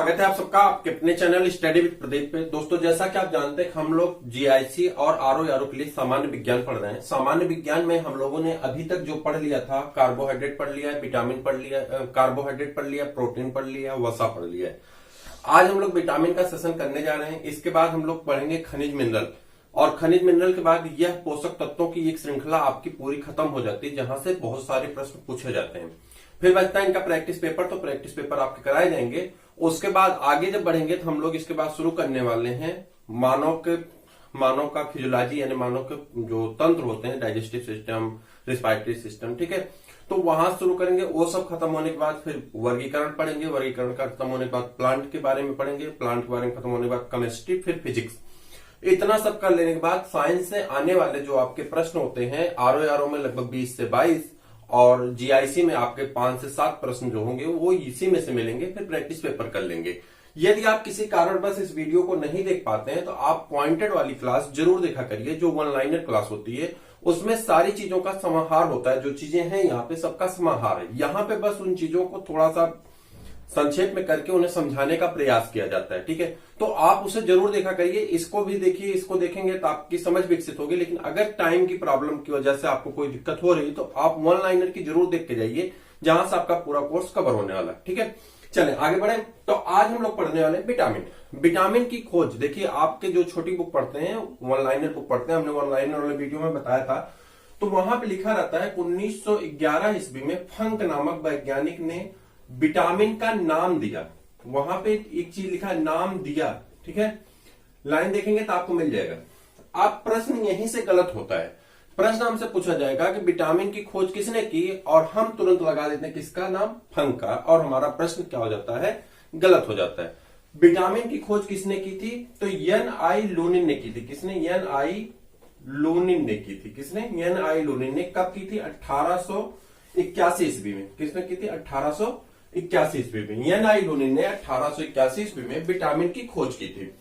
स्वागत है आप सबका आपके अपने चैनल स्टडी विद प्रदीप पे। दोस्तों जैसा कि आप जानते हैं हम लोग जीआईसी और आरओ के लिए सामान्य विज्ञान पढ़ रहे हैं। सामान्य विज्ञान में हम लोगों ने अभी तक जो पढ़ लिया था, कार्बोहाइड्रेट पढ़ लिया है, विटामिन पढ़ लिया, कार्बोहाइड्रेट पढ़ लिया, प्रोटीन पढ़ लिया, वसा पढ़ लिया है। आज हम लोग विटामिन का सेशन करने जा रहे हैं। इसके बाद हम लोग पढ़ेंगे खनिज मिनरल, और खनिज मिनरल के बाद यह पोषक तत्वों की एक श्रृंखला आपकी पूरी खत्म हो जाती है, जहां से बहुत सारे प्रश्न पूछे जाते हैं। फिर बचता है इनका प्रैक्टिस पेपर, तो प्रैक्टिस पेपर आपके कराए जाएंगे। उसके बाद आगे जब बढ़ेंगे तो हम लोग इसके बाद शुरू करने वाले हैं मानव का फिजियोलॉजी, यानी मानव के जो तंत्र होते हैं, डाइजेस्टिव सिस्टम, रिस्पायरेटरी सिस्टम, ठीक है। तो वहां शुरू करेंगे। वो सब खत्म होने के बाद फिर वर्गीकरण पढ़ेंगे। वर्गीकरण का खत्म होने के बाद प्लांट के बारे में पढ़ेंगे। प्लांट के बारे में खत्म होने के बाद केमिस्ट्री, फिर फिजिक्स। इतना सब कर लेने के बाद साइंस से आने वाले जो आपके प्रश्न होते हैं, आरओ में लगभग 20 से 22 और जीआईसी में आपके 5 से 7 प्रश्न जो होंगे वो इसी में से मिलेंगे। फिर प्रैक्टिस पेपर कर लेंगे। यदि आप किसी कारणवश इस वीडियो को नहीं देख पाते हैं तो आप पॉइंटेड वाली क्लास जरूर देखा करिए, जो वन लाइनर क्लास होती है। उसमें सारी चीजों का समाहार होता है। जो चीजें हैं यहाँ पे सबका समाहार है। यहाँ पे बस उन चीजों को थोड़ा सा संक्षेप में करके उन्हें समझाने का प्रयास किया जाता है, ठीक है। तो आप उसे जरूर देखा करिए। इसको भी देखिए, इसको देखेंगे तो आपकी समझ विकसित होगी। लेकिन अगर टाइम की प्रॉब्लम की वजह से आपको कोई दिक्कत हो रही है तो आप वन लाइनर की जरूर देख के जाइए, जहां से आपका पूरा कोर्स कवर होने वाला है, ठीक है। चलें आगे बढ़े। तो आज हम लोग पढ़ने वाले विटामिन। विटामिन की खोज देखिए, आपके जो छोटी बुक पढ़ते हैं, वन लाइनर बुक पढ़ते हैं, हमने वन लाइनर वाले वीडियो में बताया था, तो वहां पे लिखा रहता है 1911 ईस्वी में फंक नामक वैज्ञानिक ने विटामिन का नाम दिया। वहां पे एक चीज लिखा है, नाम दिया, ठीक है। लाइन देखेंगे तो आपको मिल जाएगा। आप प्रश्न यहीं से गलत होता है। प्रश्न हमसे पूछा जाएगा कि विटामिन की खोज किसने की, और हम तुरंत लगा देते हैं किसका नाम, फंक का, और हमारा प्रश्न क्या हो जाता है, गलत हो जाता है। विटामिन की खोज किसने की थी, तो एन.आई. लूनिन ने की थी। किसने, एन.आई. लूनिन ने की थी। किसने, एन.आई. लूनिन ने। कब की थी, 1881 ईस्वी में। किसने की थी, 1881 ईस्वी में। एन.आई. लूनिन ने 1881 ईस्वी में विटामिन की खोज की थी।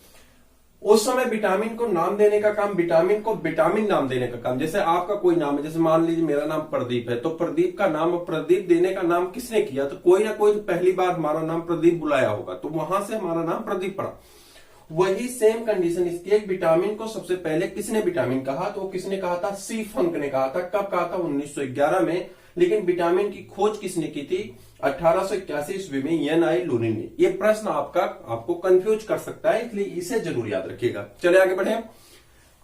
उस समय विटामिन को नाम देने का काम, विटामिन को विटामिन नाम देने का काम, जैसे आपका कोई नाम है, जैसे मान लीजिए मेरा नाम प्रदीप है, तो प्रदीप का नाम, प्रदीप देने का नाम किसने किया, तो कोई ना कोई पहली बार हमारा नाम प्रदीप बुलाया होगा, तो वहां से हमारा नाम प्रदीप पड़ा। वही सेम कंडीशन इसकी है। विटामिन को सबसे पहले किसने विटामिन कहा, तो किसने कहा था, सी फंक ने कहा था। कब कहा था, 1911 में। लेकिन विटामिन की खोज किसने की थी, 1881 ईस्वी में, एन.आई. लूनिन ने। ये प्रश्न आपको कंफ्यूज कर सकता है, इसलिए इसे जरूर याद रखिएगा। चले आगे बढ़े।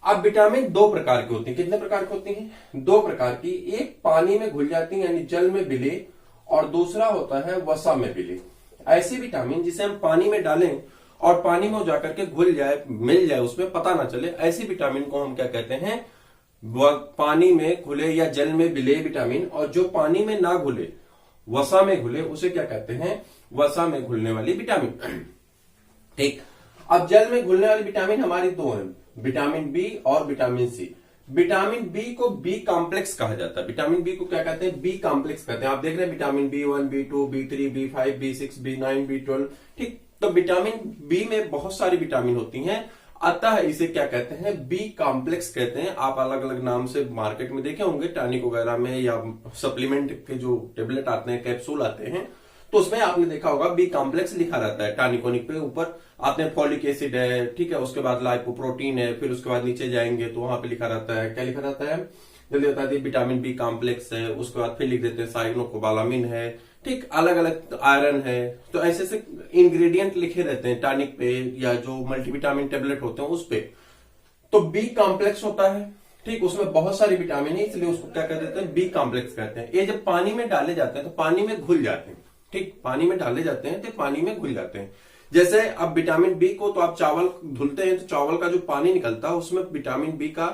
अब विटामिन 2 प्रकार की होती है। कितने प्रकार की होती हैं, 2 प्रकार की। एक पानी में घुल जाती है, यानी जल में विलीन, और दूसरा होता है वसा में विलीन। ऐसी विटामिन जिसे हम पानी में डालें और पानी में जाकर के घुल जाए, मिल जाए, उसमें पता ना चले, ऐसी विटामिन को हम क्या कहते हैं, पानी में घुले या जल में विले विटामिन। और जो पानी में ना घुले, वसा में घुले, उसे क्या कहते हैं, वसा में घुलने वाली विटामिन, ठीक। अब जल में घुलने वाली विटामिन हमारी 2 हैं, विटामिन बी और विटामिन सी। विटामिन बी को बी कॉम्प्लेक्स कहा जाता है। विटामिन बी को क्या कहते हैं, बी कॉम्प्लेक्स कहते हैं। आप देख रहे हैं vitamin B1, B2, B3, B5, B6, B9, B12, ठीक। तो विटामिन बी में बहुत सारी विटामिन होती हैं, अतः इसे क्या कहते हैं, बी कॉम्प्लेक्स कहते हैं। आप अलग अलग नाम से मार्केट में देखे होंगे, टॉनिक वगैरह में, या सप्लीमेंट के जो टेबलेट आते हैं, कैप्सूल आते हैं, तो उसमें आपने देखा होगा बी कॉम्प्लेक्स लिखा रहता है। टॉनिक पे ऊपर आते हैं फॉलिक एसिड है, ठीक है, उसके बाद लाइपोप्रोटीन है, फिर उसके बाद नीचे जाएंगे तो वहां पे लिखा रहता है, क्या लिखा रहता है, जल्दी बता दी, विटामिन बी कॉम्प्लेक्स है। उसके बाद फिर लिख देते हैं साइनोकोबालामिन है, ठीक, अलग अलग आयरन है। तो ऐसे ऐसे इंग्रेडिएंट लिखे रहते हैं टॉनिक पे, या जो मल्टीविटामिन टेबलेट होते हैं उस पे। तो बी कॉम्प्लेक्स होता है, ठीक, उसमें बहुत सारी विटामिन है, इसलिए उसको क्या कहते हैं, बी कॉम्प्लेक्स कहते हैं। ये जब पानी में डाले जाते हैं तो पानी में घुल जाते हैं, ठीक, पानी में डाले जाते हैं तो पानी में घुल जाते हैं। जैसे अब विटामिन बी को तो आप चावल धुलते हैं तो चावल का जो पानी निकलता है उसमें विटामिन बी का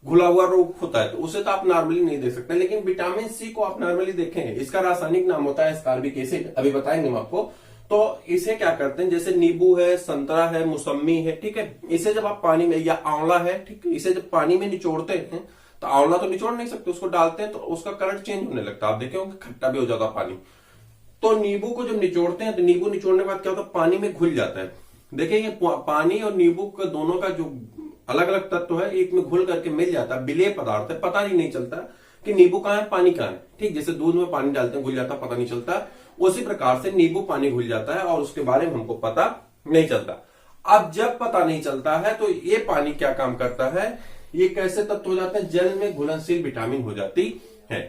घुला हुआ रूप होता है, तो उसे तो आप नॉर्मली नहीं देख सकते। लेकिन विटामिन सी को आप नॉर्मली देखें, इसका रासायनिक नाम होता है एस्कॉर्बिक एसिड, अभी बताएंगे हम आपको। तो इसे क्या करते हैं, जैसे नींबू है, संतरा है, मौसमी है, ठीक है, इसे जब आप पानी में, या आंवला है, ठीक, इसे जब पानी में निचोड़ते हैं, तो आंवला तो निचोड़ नहीं सकते, उसको डालते हैं तो उसका कलर चेंज होने लगता है। आप देखे होंगे खट्टा भी हो जाता पानी। तो नींबू को जब निचोड़ते हैं तो नींबू निचोड़ने के बाद क्या होता है, पानी में घुल जाता है। देखिए ये पानी और नींबू का दोनों का जो अलग अलग तत्व है, एक में घुल करके मिल जाता है, विलेय पदार्थ है, पता ही नहीं चलता कि नींबू कहाँ है, पानी कहाँ है, ठीक। जैसे दूध में पानी डालते हैं, घुल जाता, पता नहीं चलता। उसी प्रकार से नींबू पानी घुल जाता है और उसके बारे में हमको पता नहीं चलता। अब जब पता नहीं चलता है तो ये पानी क्या काम करता है, ये कैसे तत्व हो जाता है, जल में घुलनशील विटामिन हो जाती है।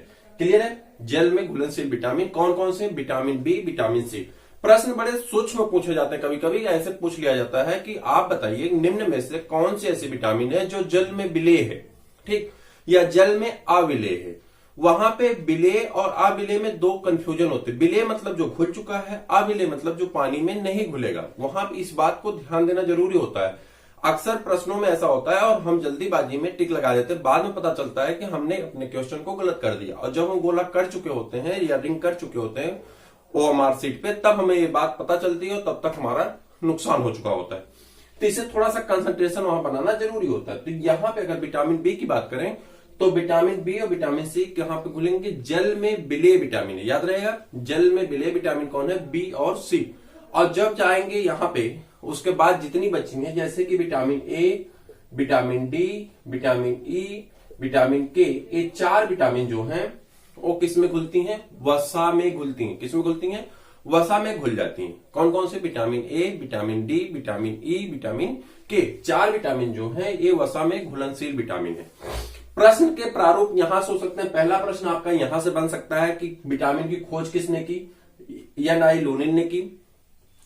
क्लियर है? जल में घुलनशील विटामिन कौन कौन से, विटामिन बी, विटामिन सी। प्रश्न बड़े सूक्ष्म पूछे जाते हैं, कभी कभी ऐसे पूछ लिया जाता है कि आप बताइए निम्न में से कौन सी ऐसी विटामिन है जो जल में विलेय है, ठीक, या जल में अविलेय है। वहां पे विलेय और अविलेय में दो कंफ्यूजन होते हैं। विलेय मतलब जो घुल चुका है, अविलेय मतलब जो पानी में नहीं घुलेगा। वहां पे इस बात को ध्यान देना जरूरी होता है। अक्सर प्रश्नों में ऐसा होता है और हम जल्दीबाजी में टिक लगा देते हैं, बाद में पता चलता है कि हमने अपने क्वेश्चन को गलत कर दिया। और जब हम गोला कर चुके होते हैं या रिंग कर चुके होते हैं ओएमआर सीट पे, तब हमें ये बात पता चलती है और तब तक हमारा नुकसान हो चुका होता है। तो इसे थोड़ा सा कंसंट्रेशन वहां बनाना जरूरी होता है। तो यहां पे अगर विटामिन बी की बात करें तो विटामिन बी और विटामिन सी कहां पे घुलेंगे, जल में विलेय विटामिन है। याद रहेगा, जल में विलेय विटामिन कौन है, बी और सी। और जब जाएंगे यहां पे उसके बाद जितनी बची है, जैसे कि vitamin A, vitamin D, vitamin E, vitamin के, ये 4 विटामिन जो हैं वो किस में घुलती हैं, वसा में घुलती हैं। किस में घुलती हैं, वसा में घुल जाती हैं। कौन कौन से, vitamin A, vitamin D, vitamin E, vitamin के, 4 विटामिन जो हैं ये वसा में घुलनशील विटामिन है। प्रश्न के प्रारूप यहां सोच सकते हैं। पहला प्रश्न आपका यहां से बन सकता है कि विटामिन की खोज किसने की, एन.आई. लूनिन ने की।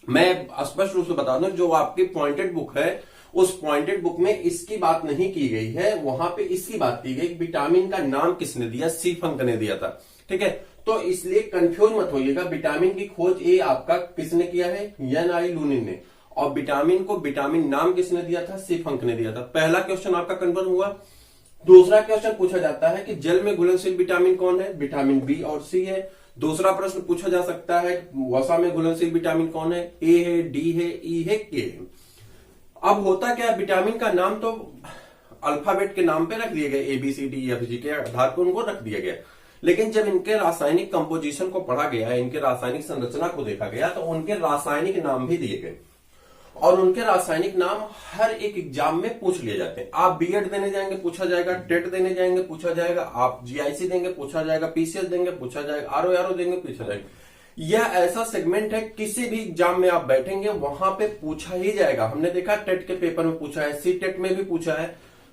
मैं स्पष्ट रूप से बता दूं, जो आपकी पॉइंटेड बुक है उस पॉइंटेड बुक में इसकी बात नहीं की गई है, वहां पे इसकी बात की गई विटामिन का नाम किसने दिया, सी फंक ने दिया था। ठीक है, तो इसलिए कंफ्यूज मत होइएगा। विटामिन की खोज ए आपका किसने किया है, एन.आई. लूनिन ने, और विटामिन को विटामिन नाम किसने दिया था, सी फंक ने दिया था। पहला क्वेश्चन आपका कन्फर्म हुआ। दूसरा क्वेश्चन पूछा जाता है कि जल में घुलनशील विटामिन कौन है, विटामिन बी और सी है। दूसरा प्रश्न पूछा जा सकता है वसा में घुलनशील विटामिन कौन है, ए है, डी है, ई है, के है। अब होता क्या है, विटामिन का नाम तो अल्फाबेट के नाम पे रख दिए गए, A B C D F G के आधार पर उनको रख दिया गया। लेकिन जब इनके रासायनिक कंपोजिशन को पढ़ा गया, इनके रासायनिक संरचना को देखा गया, तो उनके रासायनिक नाम भी दिए गए। और उनके रासायनिक नाम हर एक एग्जाम में पूछ लिए जाते हैं। आप बीएड देने जाएंगे पूछा जाएगा, टेट देने जाएंगे पूछा जाएगा, आप जीआईसी देंगे पूछा जाएगा, पीसीएस देंगे पूछा जाएगा, आरओ देंगे पूछा जाएगा। यह ऐसा सेगमेंट है, किसी भी एग्जाम में आप बैठेंगे वहां पे पूछा ही जाएगा। हमने देखा टेट के पेपर में पूछा है, सी टेट में भी पूछा है।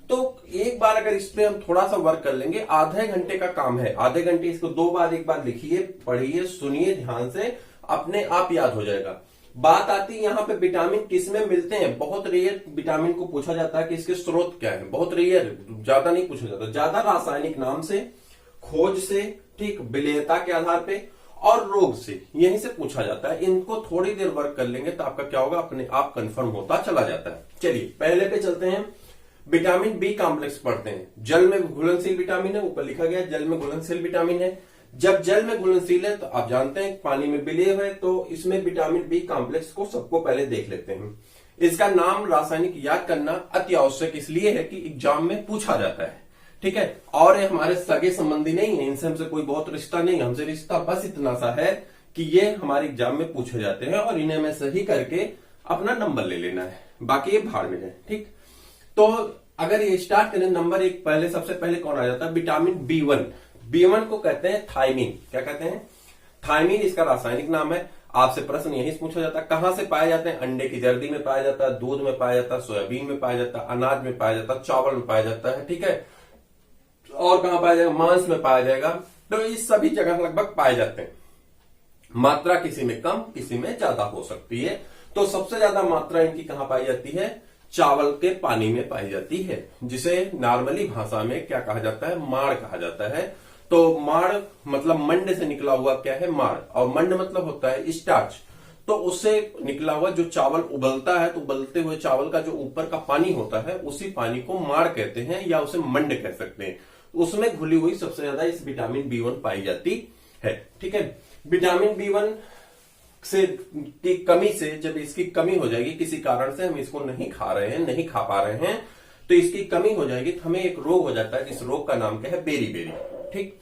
तो एक बार अगर इस पे हम थोड़ा सा वर्क कर लेंगे, आधे घंटे का काम है, आधे घंटे इसको 2 बार, एक बार लिखिए, पढ़िए, सुनिए ध्यान से, अपने आप याद हो जाएगा। बात आती है यहाँ पे विटामिन किस में मिलते हैं। बहुत रेयर विटामिन को पूछा जाता है कि इसके स्रोत क्या है, बहुत रेयर, ज्यादा नहीं पूछा जाता। ज्यादा रासायनिक नाम से, खोज से, ठीक, विलेयता के आधार पे और रोग से, यहीं से पूछा जाता है। इनको थोड़ी देर वर्क कर लेंगे तो आपका क्या होगा, अपने आप कंफर्म होता चला जाता है। चलिए पहले पे चलते हैं। विटामिन बी कॉम्प्लेक्स पढ़ते हैं। जल में घुलनशील विटामिन है, ऊपर लिखा गया जल में घुलनशील विटामिन है। जब जल में घुलनशील है तो आप जानते हैं पानी में विलेय है, तो इसमें विटामिन बी कॉम्प्लेक्स को सबको पहले देख लेते हैं। इसका नाम रासायनिक याद करना अति आवश्यक इसलिए है कि एग्जाम में पूछा जाता है। ठीक है, और ये हमारे सगे संबंधी नहीं है, इनसे हमसे कोई बहुत रिश्ता नहीं है। हमसे रिश्ता बस इतना सा है कि ये हमारे एग्जाम में पूछे जाते हैं और इन्हें मैं सही करके अपना नंबर ले लेना है, बाकी ये भाड़ में जाए। ठीक, तो अगर ये स्टार्ट करें, नंबर 1 पहले, सबसे पहले कौन आ जाता है, विटामिन B1। B1 को कहते हैं थायमीन। क्या कहते हैं, थायमीन इसका रासायनिक नाम है। आपसे प्रश्न यही पूछा जाता है, कहां से पाया जाता है, अंडे की जर्दी में पाया जाता है, दूध में पाया जाता है, सोयाबीन में पाया जाता है, अनाज में पाया जाता है, चावल में पाया जाता है। ठीक है, और कहां पाया जाएगा, मांस में पाया जाएगा। तो इस सभी जगह लगभग पाए जाते हैं। मात्रा किसी में कम, किसी में ज्यादा हो सकती है। तो सबसे ज्यादा मात्रा इनकी कहां पाई जाती है, चावल के पानी में पाई जाती है, जिसे नॉर्मली भाषा में क्या कहा जाता है, माड़ कहा जाता है। तो माड़ मतलब मंड से निकला हुआ क्या है, माड़, और मंड मतलब होता है स्टार्च। तो उससे निकला हुआ जो चावल उबलता है, तो उबलते हुए चावल का जो ऊपर का पानी होता है, उसी पानी को माड़ कहते हैं या उसे मंड कह सकते हैं। उसमें घुली हुई सबसे ज्यादा इस विटामिन B1 पाई जाती है। ठीक है, विटामिन B1 से की कमी से, जब इसकी कमी हो जाएगी, किसी कारण से हम इसको नहीं खा रहे हैं, नहीं खा पा रहे हैं, तो इसकी कमी हो जाएगी, तो हमें एक रोग हो जाता है। इस रोग का नाम क्या है, बेरी। ठीक,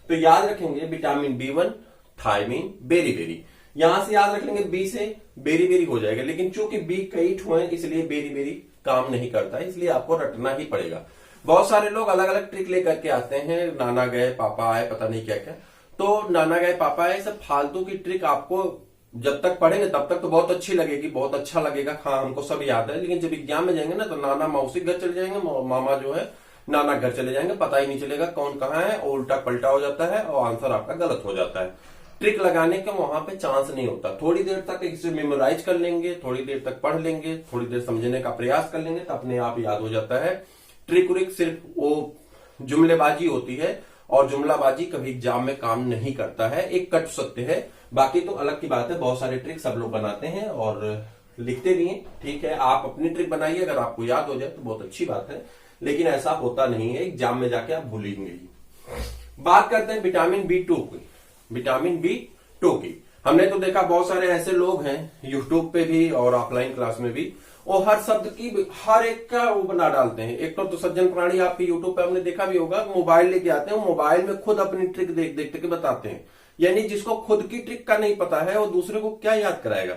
तो याद रखेंगे विटामिन B1, थायमीन, बेरी। यहां से याद रख लेंगे बी से बेरी हो जाएगा, लेकिन चूंकि बी कई ठो है इसलिए बेरी काम नहीं करता है, इसलिए आपको रटना ही पड़ेगा। बहुत सारे लोग अलग अलग ट्रिक लेकर के आते हैं, नाना गए, पापा आए, पता नहीं क्या क्या। तो नाना गए पापा है, सब फालतू की ट्रिक आपको जब तक पढ़ेंगे तब तक तो बहुत अच्छी लगेगी, बहुत अच्छा लगेगा, हाँ हमको सब याद है। लेकिन जब एग्जाम में जाएंगे ना तो नाना मौसी घर चले जाएंगे, मामा जो है नाना घर चले जाएंगे, पता ही नहीं चलेगा कौन कहाँ है, और उल्टा पलटा हो जाता है और आंसर आपका गलत हो जाता है। ट्रिक लगाने का वहां पे चांस नहीं होता। थोड़ी देर तक इसे मेमोराइज कर लेंगे, थोड़ी देर तक पढ़ लेंगे, थोड़ी देर समझने का प्रयास कर लेंगे तो अपने आप याद हो जाता है। ट्रिक व्रिक सिर्फ वो जुमलेबाजी होती है, और जुमलाबाजी कभी एग्जाम में काम नहीं करता है, एक कट सत्य है। बाकी तो अलग की बात है, बहुत सारे ट्रिक सब लोग बनाते हैं और लिखते भी हैं, ठीक है। आप अपनी ट्रिक बनाइए, अगर आपको याद हो जाए तो बहुत अच्छी बात है, लेकिन ऐसा होता नहीं है, एग्जाम में जाके आप भूलेंगे ही। बात करते हैं विटामिन B2 की। विटामिन B2 की हमने तो देखा बहुत सारे ऐसे लोग हैं यूट्यूब पे भी और ऑफलाइन क्लास में भी, वो हर शब्द की हर एक का वो बना डालते हैं। एक तो सज्जन प्राणी आपके यूट्यूब पे हमने देखा भी होगा, मोबाइल लेके आते हैं, मोबाइल में खुद अपनी ट्रिक देख देख के बताते हैं। यानी जिसको खुद की ट्रिक का नहीं पता है वो दूसरे को क्या याद कराएगा।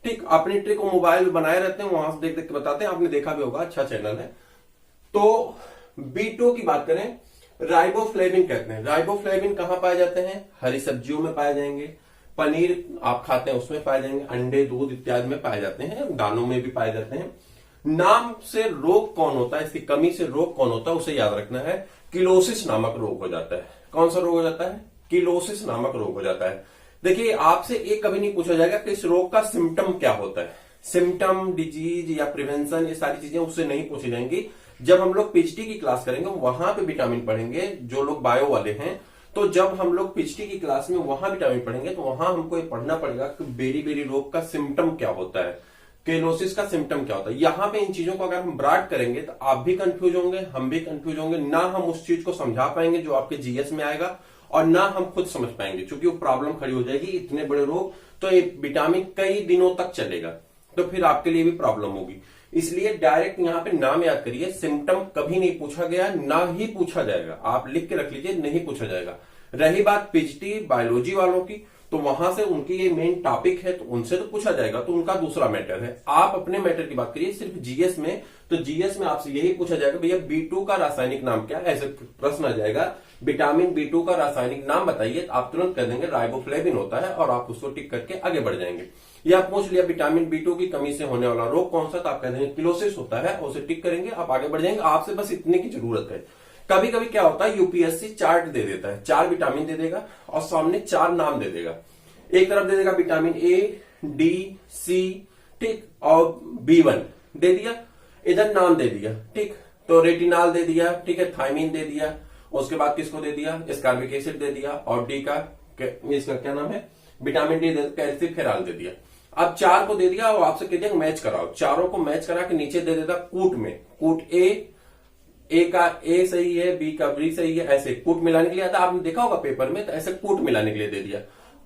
ठीक, अपनी ट्रिक को मोबाइल में बनाए रहते हैं, वहां से देख देख के बताते हैं, आपने देखा भी होगा, अच्छा चैनल है। तो B2 की बात करें, राइबोफ्लेविन कहते हैं। राइबोफ्लेविन कहां पाए जाते हैं? हरी सब्जियों में पाए जाएंगे, पनीर आप खाते हैं उसमें पाए जाएंगे, अंडे दूध इत्यादि में पाए जाते हैं, दानों में भी पाए जाते हैं। नाम से रोग कौन होता है, इसकी कमी से रोग कौन होता है, उसे याद रखना है। किलोसिस नामक रोग हो जाता है। कौन सा रोग हो जाता है? किलोसिस नामक रोग हो जाता है। देखिए, आपसे एक कभी नहीं पूछा जाएगा कि इस रोग का सिम्टम क्या होता है। सिम्टम, डिजीज या प्रिवेंशन, ये सारी चीजें उससे नहीं पूछी जाएंगी। जब हम लोग पीएचडी की क्लास करेंगे वहां पे विटामिन पढ़ेंगे, जो लोग बायो वाले हैं, तो जब हम लोग पीएचडी की क्लास में वहां विटामिन पढ़ेंगे तो वहां हमको ये पढ़ना पड़ेगा कि बेरी बेरी रोग का सिम्टम क्या होता है, केलोसिस का सिम्टम क्या होता है। यहां पे इन चीजों को अगर हम ब्रॉड करेंगे तो आप भी कंफ्यूज होंगे, हम भी कंफ्यूज होंगे, ना हम उस चीज को समझा पाएंगे जो आपके जीएस में आएगा, और ना हम खुद समझ पाएंगे, क्योंकि वो प्रॉब्लम खड़ी हो जाएगी। इतने बड़े रोग तो ये विटामिन कई दिनों तक चलेगा, तो फिर आपके लिए भी प्रॉब्लम होगी। इसलिए डायरेक्ट यहां पे नाम याद करिए, सिम्टम कभी नहीं पूछा गया, ना ही पूछा जाएगा। आप लिख के रख लीजिए, नहीं पूछा जाएगा। रही बात पीएचडी बायोलॉजी वालों की, तो वहां से उनकी ये मेन टॉपिक है, तो उनसे तो पूछा जाएगा, तो उनका दूसरा मैटर है। आप अपने मैटर की बात करिए सिर्फ जीएस में, तो जीएस में आपसे यही पूछा जाएगा, भैया B2 का रासायनिक नाम क्या है, ऐसे प्रश्न आ जाएगा। विटामिन B2 का रासायनिक नाम बताइए, तो आप तुरंत कह देंगे राइबोफ्लेविन होता है, और आप उसको टिक करके आगे बढ़ जाएंगे। या आप पूछ लिया विटामिन B2 की कमी से होने वाला रोग कौन सा, तो आप कह देंगे किलोसिस होता है, और उसे टिक करेंगे, आप आगे बढ़ जाएंगे। आपसे बस इतने की जरूरत है। कभी कभी क्या होता है, यूपीएससी चार्ट दे देता है, 4 विटामिन दे देगा और सामने 4 नाम दे देगा। एक तरफ दे देगा विटामिन A, D, C, ठीक, और B1 दे दिया, इधर नाम दे दिया, ठीक, तो रेटिनाल दे दिया, ठीक है, थायमिन दे दिया, उसके बाद किसको दे दिया, एस्कॉर्बिक एसिड दे दिया, और डी का इसका क्या नाम है, विटामिन डी कैल्सिफेरॉल दे दिया। अब 4 को दे दिया और आपसे कह दिया मैच कराओ, चारों को मैच करा के नीचे दे देता कूट में, कूट ए का ए सही है, बी का बी सही है, ऐसे कूट मिलाने के लिए आता, आपने देखा होगा पेपर में, तो ऐसे कूट मिलाने के लिए दे दिया।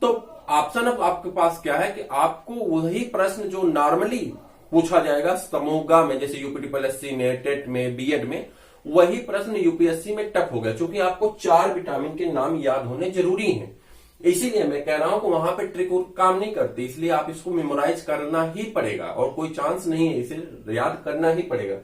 तो ऑप्शन अब आपके पास क्या है कि आपको वही प्रश्न जो नॉर्मली पूछा जाएगा समूहगा में, जैसे यूपीटीपीएससी में, टेट में, बीएड में, वही प्रश्न यूपीएससी में टफ हो गया, क्योंकि आपको 4 विटामिन के नाम याद होने जरूरी हैं। इसीलिए मैं कह रहा हूं कि वहां पे ट्रिक काम नहीं करती, इसलिए आप इसको मेमोराइज करना ही पड़ेगा, और कोई चांस नहीं है, इसे याद करना ही पड़ेगा।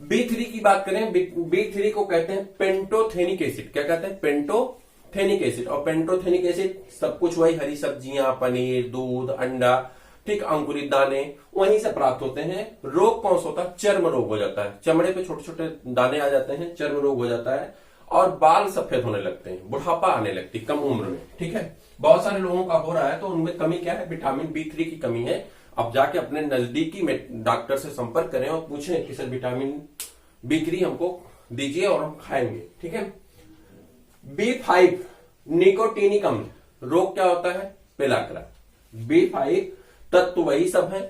B3 की बात करें, B3 को कहते हैं पेंटोथेनिक एसिड। क्या कहते हैं? Pantothenic acid. और पेंटोथेनिक एसिड सब कुछ वही हरी सब्जियां, पनीर, दूध, अंडा, ठीक, अंकुरित दाने, वहीं से प्राप्त होते हैं। रोग कौन सा होता है? चर्म रोग हो जाता है, चमड़े पे छोटे छोटे दाने आ जाते हैं, चर्म रोग हो जाता है, और बाल सफेद होने लगते हैं, बुढ़ापा आने लगती कम उम्र में, ठीक है। बहुत सारे लोगों का हो रहा है, तो उनमें कमी क्या है? विटामिन B3 की कमी है। अब जाके अपने नजदीकी में डॉक्टर से संपर्क करें और पूछें कि सर विटामिन B3 हमको दीजिए और हम खाएंगे, ठीक है। B5 निकोटीनिक अम्ल, रोग क्या होता है? पेलाग्रा। B5 तत्व वही सब है,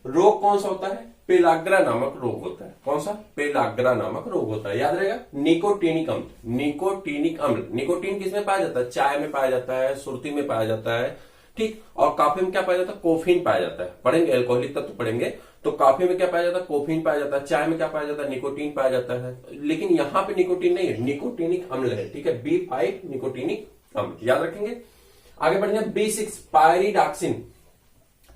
रोग कौन सा होता है? पेलाग्रा नामक रोग होता है। कौन सा? पेलाग्रा नामक रोग होता है, याद रहेगा। निकोटीनिक अम्ल, निकोटीनिक अम्ल, निकोटीन किसमें पाया जाता है? चाय में पाया जाता है, सुर्ती में पाया जाता है, ठीक, और कॉफी में क्या पाया जाता है? कोफीन पाया जाता है। पढ़ेंगे एल्कोहलिक तत्व पढ़ेंगे, तो कॉफी में क्या पाया जाता है? कोफीन पाया जाता है। चाय में क्या पाया जाता है? निकोटीन पाया जाता है। लेकिन यहां पे निकोटीन नहीं है, निकोटीनिक अम्ल है, ठीक है। B5 निकोटीनिक अम्ल, याद रखेंगे। आगे बढ़ेंगे B6 पायरिडॉक्सिन।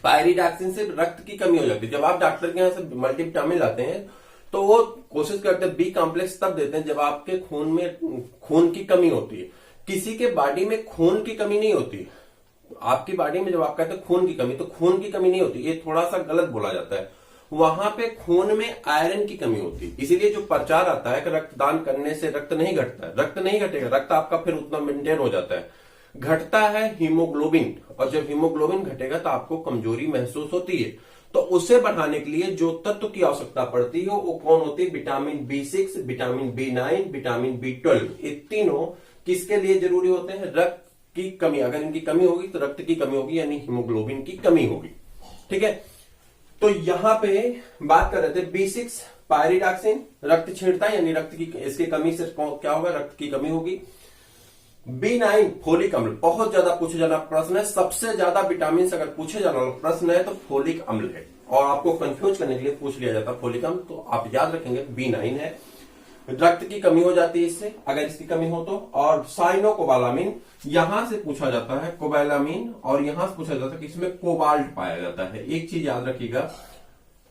पायरिडॉक्सिन से रक्त की कमी हो जाती है। जब आप डॉक्टर के यहाँ से मल्टीविटामिन लाते हैं तो वो कोशिश करते हैं B कॉम्प्लेक्स तब देते हैं जब आपके खून में खून की कमी होती है। किसी के बॉडी में खून की कमी नहीं होती। आपकी बॉडी में जब आप कहते हैं खून की कमी, तो खून की कमी नहीं होती, ये थोड़ा सा गलत बोला जाता है। वहां पे खून में आयरन की कमी होती है। इसीलिए जो प्रचार आता है कि रक्तदान करने से रक्त नहीं घटता है, रक्त नहीं घटेगा, रक्त आपका फिर उतना मेंटेन हो जाता है। घटता है हीमोग्लोबिन, और जब हीमोग्लोबिन घटेगा तो आपको कमजोरी महसूस होती है। तो उसे बढ़ाने के लिए जो तत्व की आवश्यकता पड़ती है वो कौन होती है? Vitamin B6, vitamin B9, vitamin B12। ये तीनों किसके लिए जरूरी होते हैं? रक्त की कमी, अगर इनकी कमी होगी तो रक्त की कमी होगी, यानी हीमोग्लोबिन की कमी होगी। ठीक है, तो यहां पे बात कर रहे थे B6 पायरिडॉक्सिन, रक्त छींटता है, यानी रक्त की इसकी कमी से क्या होगा? रक्त की कमी होगी। B9 फोलिक अम्ल, बहुत ज्यादा पूछे जाना प्रश्न है, सबसे ज्यादा विटामिन अगर पूछे जाना प्रश्न है तो फोलिक अम्ल है, और आपको कंफ्यूज करने के लिए पूछ लिया जाता है फोलिक अम्ल, तो आप याद रखेंगे B9 है। रक्त की कमी हो जाती है इससे, अगर इसकी कमी हो तो। और साइनोकोबालामिन, यहां से पूछा जाता है कोबालामिन, और यहां से पूछा जाता है कि इसमें कोबाल्ट पाया जाता है। एक चीज याद रखिएगा,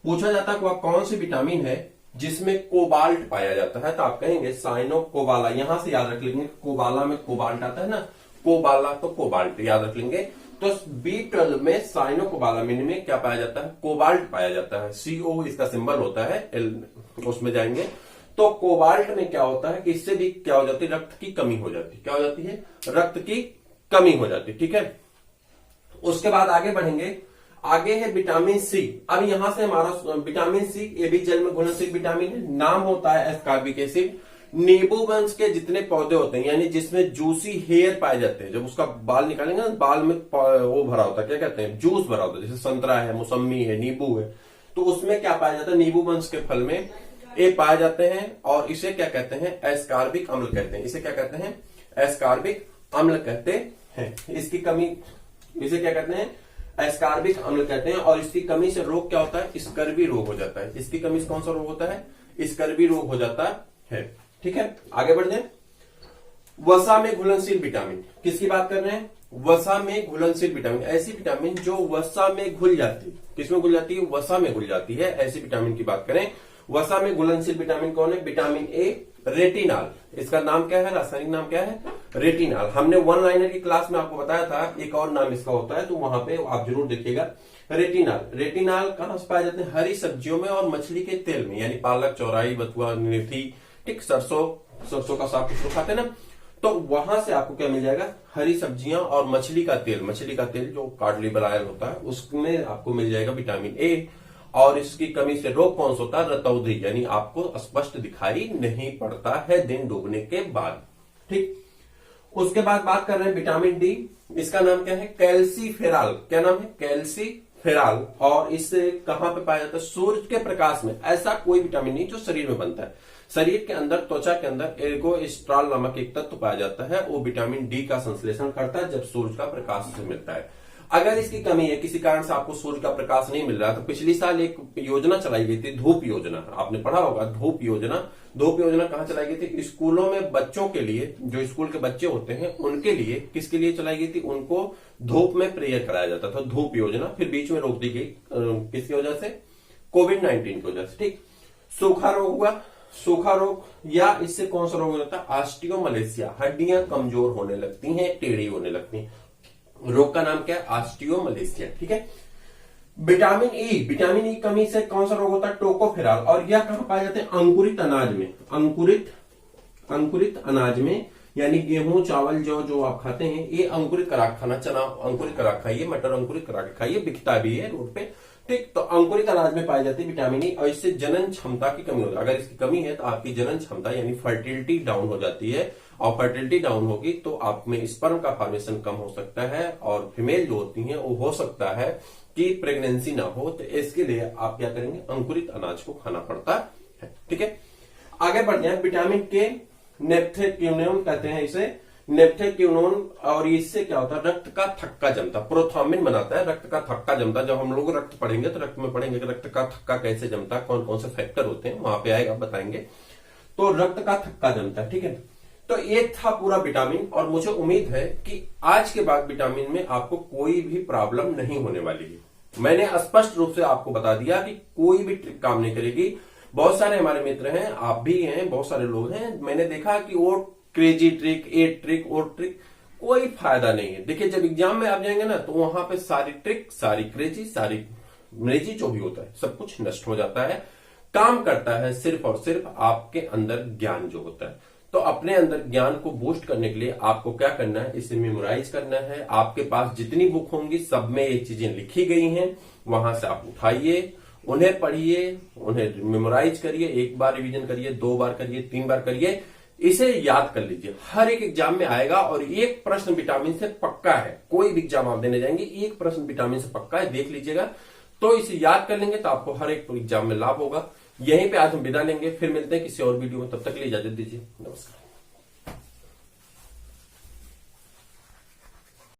पूछा जाता है वह कौन सी विटामिन है जिसमें कोबाल्ट पाया जाता है, तो आप कहेंगे साइनोकोबाला। यहां से याद रख लेंगे, कोबाला में कोबाल्ट आता है ना, कोबाला तो कोबाल्ट याद रख लेंगे। तो B12 में साइनोकोबालामिन में क्या पाया जाता है? कोबाल्ट पाया जाता है। CO इसका सिंबल होता है, उसमें जाएंगे तो कोबाल्ट में क्या होता है कि इससे भी क्या हो जाती है? रक्त की कमी हो जाती है। क्या हो जाती है? रक्त की कमी हो जाती है। ठीक है, उसके बाद आगे बढ़ेंगे, आगे है विटामिन C। अब यहां से हमारा विटामिन C, ये भी जल में घुलनशील विटामिन है, नाम होता है एस्कॉर्बिक एसिड। नींबू वंश के जितने पौधे होते हैं, यानी जिसमें जूसी हेयर पाए जाते हैं, जब उसका बाल निकालेंगे ना, बाल में वो भरा होता है, क्या कहते हैं? जूस भरा होता है, जैसे संतरा है, मौसम्मी है, नींबू है, तो उसमें क्या पाया जाता है? नींबू वंश के फल में ये पाए जाते हैं, और इसे क्या कहते हैं? एस्कॉर्बिक अम्ल कहते हैं। इसे क्या कहते हैं? एस्कॉर्बिक अम्ल कहते हैं। इसकी कमी, इसे क्या कहते हैं? एस्कॉर्बिक अम्ल कहते हैं। और इसकी कमी से रोग क्या होता है? स्कर्वी रोग हो जाता है। इसकी कमी से कौन सा रोग होता है? स्कर्वी रोग हो जाता है। ठीक है, आगे बढ़ जाए। वसा में घुलनशील विटामिन, किसकी बात कर रहे हैं? वसा में घुलनशील विटामिन, ऐसी विटामिन जो वसा में घुल जाती है। किसमें घुल जाती है? वसा में घुल जाती है, ऐसी विटामिन की बात करें। वसा में घुलनशील विटामिन कौन है? Vitamin A, retinol. इसका नाम क्या है? रासायनिक नाम क्या है? रेटिनॉल। हमने वन लाइनर की क्लास में आपको बताया था, एक और नाम इसका होता है, तो वहां पे आप जरूर देखिएगा। रेटिनॉल, रेटिनॉल कहां से पाए जाते हैं? हरी सब्जियों में और मछली के तेल में, यानी पालक, चौराई, बथुआ, मेथी, ठीक, सरसों का साग कुछ तो खाते हैं ना, तो वहां से आपको क्या मिल जाएगा? हरी सब्जियां और मछली का तेल जो कार्ड लिवर ऑयल होता है, उसमें आपको मिल जाएगा विटामिन ए। और इसकी कमी से रोग कौन सा होता है? रतौंधी, यानी आपको स्पष्ट दिखाई नहीं पड़ता है दिन डूबने के बाद। ठीक, उसके बाद बात कर रहे हैं विटामिन डी। इसका नाम क्या है? कैल्सीफेरॉल। क्या नाम है? कैल्सीफेरॉल। और इससे कहां पे पाया जाता है? सूर्य के प्रकाश में। ऐसा कोई विटामिन नहीं जो शरीर में बनता है। शरीर के अंदर, त्वचा के अंदर एर्गोस्ट्राल नामक एक तत्व पाया जाता है, वो विटामिन डी का संश्लेषण करता है जब सूर्य का प्रकाश से मिलता है। अगर इसकी कमी है, किसी कारण से आपको सूर्य का प्रकाश नहीं मिल रहा, तो पिछली साल एक योजना चलाई गई थी, धूप योजना, आपने पढ़ा होगा धूप योजना। धूप योजना कहां चलाई गई थी? स्कूलों में बच्चों के लिए, जो स्कूल के बच्चे होते हैं उनके लिए। किसके लिए चलाई गई थी? उनको धूप में प्रेयर कराया जाता था, धूप योजना। फिर बीच में रोक दी गई, किसकी वजह से? कोविड-19 की वजह से। ठीक, सूखा रोग हुआ, सूखा रोग, या इससे कौन सा रोग हो जाता है? ऑस्टियोमलेशिया, हड्डियां कमजोर होने लगती हैं, टेढ़ी होने लगती हैं। रोग का नाम क्या है? ऑस्टियोमलेशिया। ठीक है, विटामिन ई, विटामिन ई कमी से कौन सा रोग होता है? टोकोफेरॉल। और यह कहां पाए जाते हैं? अंकुरित अनाज में। अंकुरित अनाज में, यानी गेहूं, चावल, जो आप खाते हैं, ये अंकुरित करा खाना, चना अंकुरित करा खाइए, मटर अंकुरित करा खाइए, बिकता भी है रोड पे। ठीक, तो अंकुरित अनाज में पाई जाती है विटामिन ई, और इससे जनन क्षमता की कमी होती है। अगर इसकी कमी है तो आपकी जनन क्षमता यानी फर्टिलिटी डाउन हो जाती है, और फर्टिलिटी डाउन होगी तो आप में स्पर्म का फॉर्मेशन कम हो सकता है, और फीमेल जो होती हैं वो हो सकता है कि प्रेगनेंसी ना हो। तो इसके लिए आप क्या करेंगे? अंकुरित अनाज को खाना पड़ता है। ठीक है, आगे बढ़ते हैं। विटामिन के, नेफ्थेक्विनोन कहते हैं इसे, नेफ्थेक्विनोन। और इससे क्या होता है? रक्त का थक्का जमता, प्रोथ्राम्बिन बनाता है, रक्त का थक्का जमता। जब हम लोग रक्त पढ़ेंगे तो रक्त में पढ़ेंगे कि रक्त का थक्का कैसे जमता, कौन कौन से फैक्टर होते हैं, वहां पे आएगा, बताएंगे। तो रक्त का थक्का जमता है। ठीक है, तो ये था पूरा विटामिन, और मुझे उम्मीद है कि आज के बाद विटामिन में आपको कोई भी प्रॉब्लम नहीं होने वाली है। मैंने स्पष्ट रूप से आपको बता दिया कि कोई भी ट्रिक काम नहीं करेगी। बहुत सारे हमारे मित्र हैं, आप भी हैं, बहुत सारे लोग हैं, मैंने देखा कि वो क्रेजी ट्रिक, ए ट्रिक, वो ट्रिक, कोई फायदा नहीं है। देखिए जब एग्जाम में आप जाएंगे ना तो वहां पे सारी ट्रिक, सारी क्रेजी, सारी अंग्रेजी जो भी होता है सब कुछ नष्ट हो जाता है। काम करता है सिर्फ और सिर्फ आपके अंदर ज्ञान जो होता है। तो अपने अंदर ज्ञान को बूस्ट करने के लिए आपको क्या करना है, इसे मेमोराइज करना है। आपके पास जितनी बुक होंगी सब में ये चीजें लिखी गई हैं, वहां से आप उठाइए, उन्हें पढ़िए, उन्हें मेमोराइज करिए, एक बार रिवीजन करिए, 2 बार करिए, 3 बार करिए, इसे याद कर लीजिए। हर एक एग्जाम में आएगा और एक प्रश्न विटामिन से पक्का है। कोई भी एग्जाम आप देने जाएंगे एक प्रश्न विटामिन से पक्का है, देख लीजिएगा। तो इसे याद कर लेंगे तो आपको हर एक एग्जाम में लाभ होगा। यहीं पे आज हम विदा लेंगे, फिर मिलते हैं किसी और वीडियो में। तब तक के लिए इजाजत दीजिए, नमस्कार।